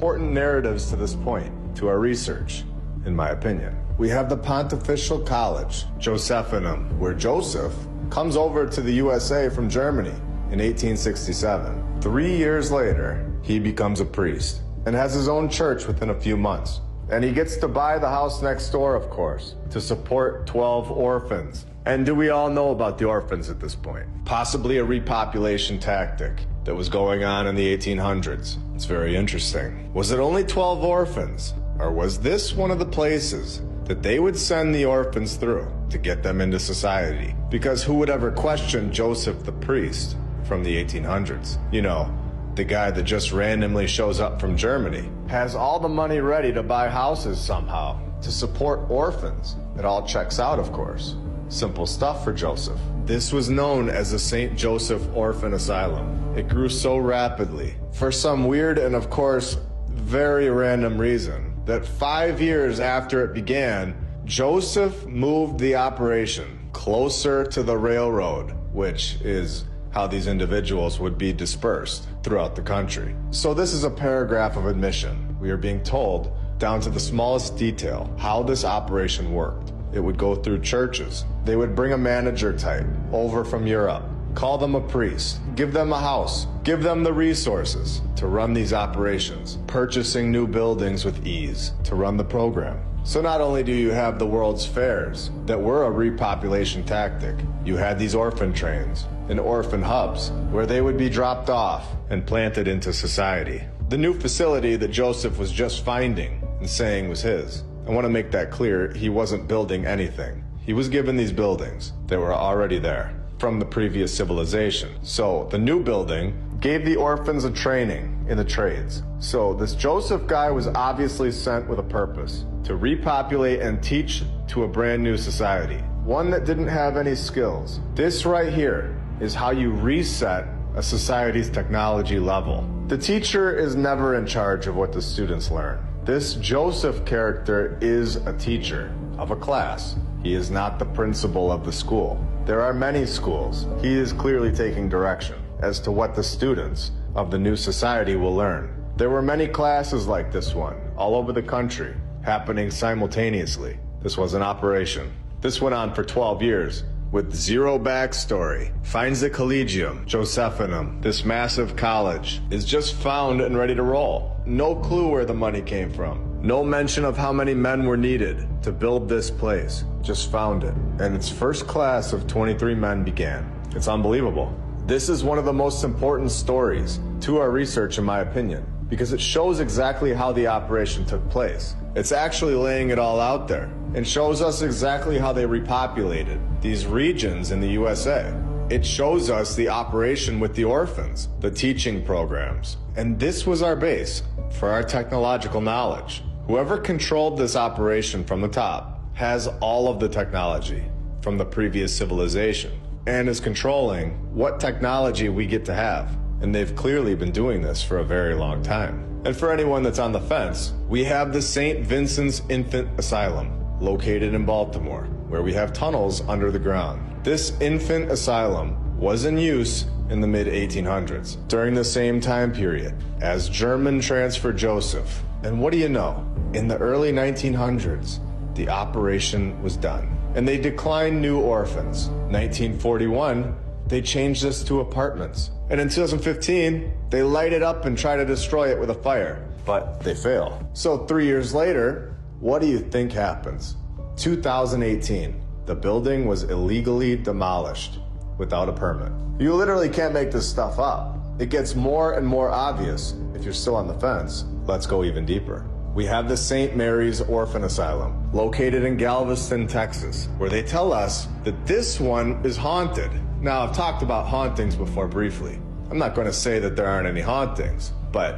important narratives to this point, to our research, in my opinion. We have the Pontifical College, Josephinum, where Joseph comes over to the USA from Germany in 1867. 3 years later, he becomes a priest and has his own church within a few months. And he gets to buy the house next door, of course, to support 12 orphans. And do we all know about the orphans at this point? Possibly a repopulation tactic that was going on in the 1800s. It's very interesting. Was it only 12 orphans? Or was this one of the places that they would send the orphans through to get them into society? Because who would ever question Joseph the priest from the 1800s? You know, the guy that just randomly shows up from Germany, has all the money ready to buy houses somehow, to support orphans. It all checks out, of course. Simple stuff for Joseph. This was known as the St. Joseph Orphan Asylum. It grew so rapidly, for some weird and of course very random reason, that 5 years after it began, Joseph moved the operation closer to the railroad, which is how these individuals would be dispersed throughout the country. So this is a paragraph of admission. We are being told, down to the smallest detail, how this operation worked. It would go through churches. They would bring a manager type over from Europe, call them a priest, give them a house, give them the resources to run these operations, purchasing new buildings with ease to run the program. So not only do you have the World's Fairs that were a repopulation tactic, you had these orphan trains and orphan hubs where they would be dropped off and planted into society. The new facility that Joseph was just finding and saying was his. I want to make that clear, he wasn't building anything. He was given these buildings that were already there from the previous civilization. So the new building gave the orphans a training in the trades. So this Joseph guy was obviously sent with a purpose, to repopulate and teach to a brand new society, one that didn't have any skills. This right here is how you reset a society's technology level. The teacher is never in charge of what the students learn. This Joseph character is a teacher of a class. He is not the principal of the school. There are many schools. He is clearly taking direction as to what the students of the new society will learn. There were many classes like this one all over the country, happening simultaneously. This was an operation. This went on for 12 years with zero backstory. Finds the Collegium Josephinum, this massive college, is just found and ready to roll. No clue where the money came from. No mention of how many men were needed to build this place. Just found it. And its first class of 23 men began. It's unbelievable. This is one of the most important stories to our research, in my opinion, because it shows exactly how the operation took place. It's actually laying it all out there and shows us exactly how they repopulated these regions in the USA. It shows us the operation with the orphans, the teaching programs. And this was our base for our technological knowledge. Whoever controlled this operation from the top has all of the technology from the previous civilization and is controlling what technology we get to have. And they've clearly been doing this for a very long time. And for anyone that's on the fence, we have the St. Vincent's Infant Asylum, located in Baltimore, where we have tunnels under the ground. This infant asylum was in use in the mid-1800s, during the same time period as German transferred Joseph. And what do you know? In the early 1900s, the operation was done, and they declined new orphans. 1941, they changed this to apartments. And in 2015, they light it up and try to destroy it with a fire, but they fail. So 3 years later, what do you think happens? 2018, the building was illegally demolished without a permit. You literally can't make this stuff up. It gets more and more obvious. If you're still on the fence, let's go even deeper. We have the St. Mary's Orphan Asylum, located in Galveston, Texas, where they tell us that this one is haunted. Now, I've talked about hauntings before briefly. I'm not going to say that there aren't any hauntings, but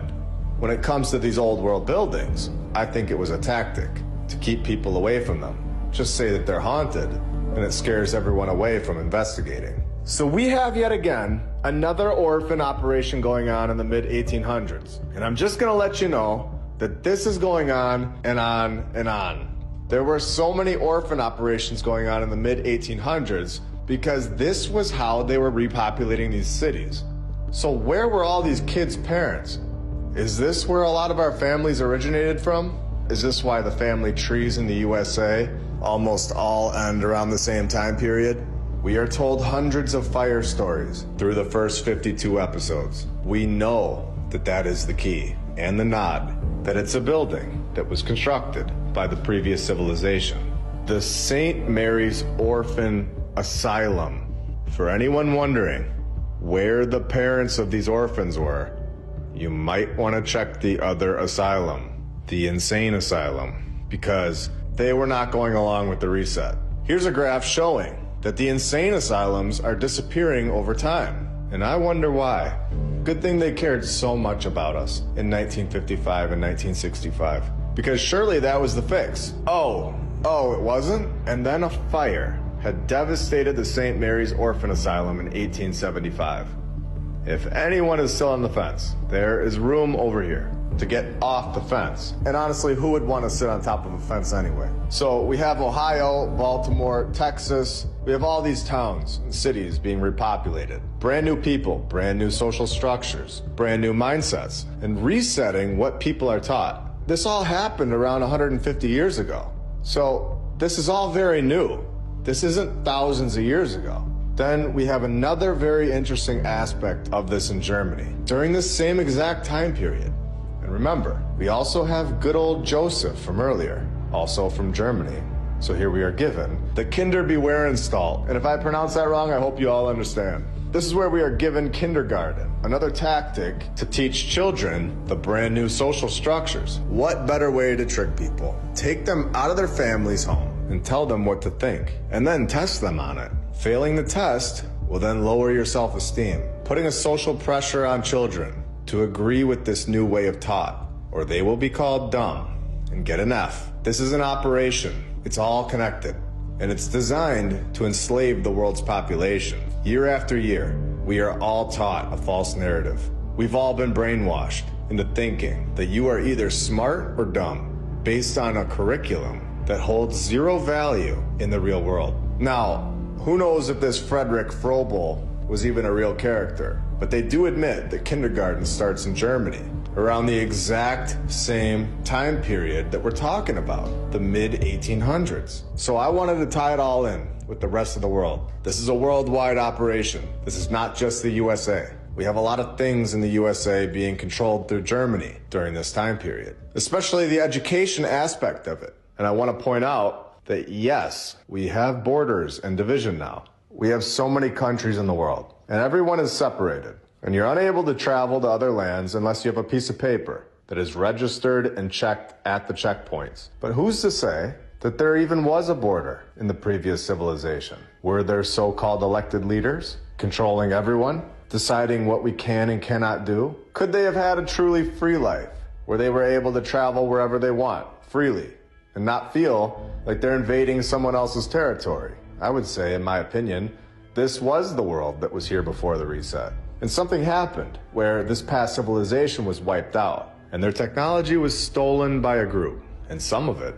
when it comes to these old world buildings, I think it was a tactic to keep people away from them. Just say that they're haunted, and it scares everyone away from investigating. So we have yet again another orphan operation going on in the mid-1800s. And I'm just going to let you know that this is going on and on and on. There were so many orphan operations going on in the mid-1800s because this was how they were repopulating these cities. So where were all these kids' parents? Is this where a lot of our families originated from? Is this why the family trees in the USA almost all end around the same time period? We are told hundreds of fire stories through the first 52 episodes. We know that that is the key, and the nod that it's a building that was constructed by the previous civilization. The St. Mary's Orphan Asylum. For anyone wondering where the parents of these orphans were, you might want to check the other asylum, the insane asylum, because they were not going along with the reset. Here's a graph showing that the insane asylums are disappearing over time, and I wonder why. Good thing they cared so much about us in 1955 and 1965, because surely that was the fix. Oh, it wasn't? And then a fire had devastated the St. Mary's Orphan Asylum in 1875. If anyone is still on the fence, there is room over here to get off the fence. And honestly, who would want to sit on top of a fence anyway? So we have Ohio, Baltimore, Texas. We have all these towns and cities being repopulated. Brand new people, brand new social structures, brand new mindsets, and resetting what people are taught. This all happened around 150 years ago. So this is all very new. This isn't thousands of years ago. Then we have another very interesting aspect of this in Germany during this same exact time period. And remember, we also have good old Joseph from earlier, also from Germany. So here we are given the Kinderbewahrenstall. And if I pronounce that wrong, I hope you all understand. This is where we are given kindergarten, another tactic to teach children the brand new social structures. What better way to trick people? Take them out of their family's home and tell them what to think, and then test them on it. Failing the test will then lower your self-esteem, putting a social pressure on children to agree with this new way of thought, or they will be called dumb and get an F. This is an operation. It's all connected, and it's designed to enslave the world's population. Year after year, we are all taught a false narrative. We've all been brainwashed into thinking that you are either smart or dumb, based on a curriculum that holds zero value in the real world. Now, who knows if this Frederick Froebel was even a real character, but they do admit that kindergarten starts in Germany around the exact same time period that we're talking about, the mid-1800s. So I wanted to tie it all in with the rest of the world. This is a worldwide operation. This is not just the USA. We have a lot of things in the USA being controlled through Germany during this time period, especially the education aspect of it. And I want to point out that yes, we have borders and division now. We have so many countries in the world, and everyone is separated. And you're unable to travel to other lands unless you have a piece of paper that is registered and checked at the checkpoints. But who's to say that there even was a border in the previous civilization? Were there so-called elected leaders controlling everyone, deciding what we can and cannot do? Could they have had a truly free life where they were able to travel wherever they want freely and not feel like they're invading someone else's territory? I would say, in my opinion, this was the world that was here before the reset. And something happened where this past civilization was wiped out and their technology was stolen by a group, and some of it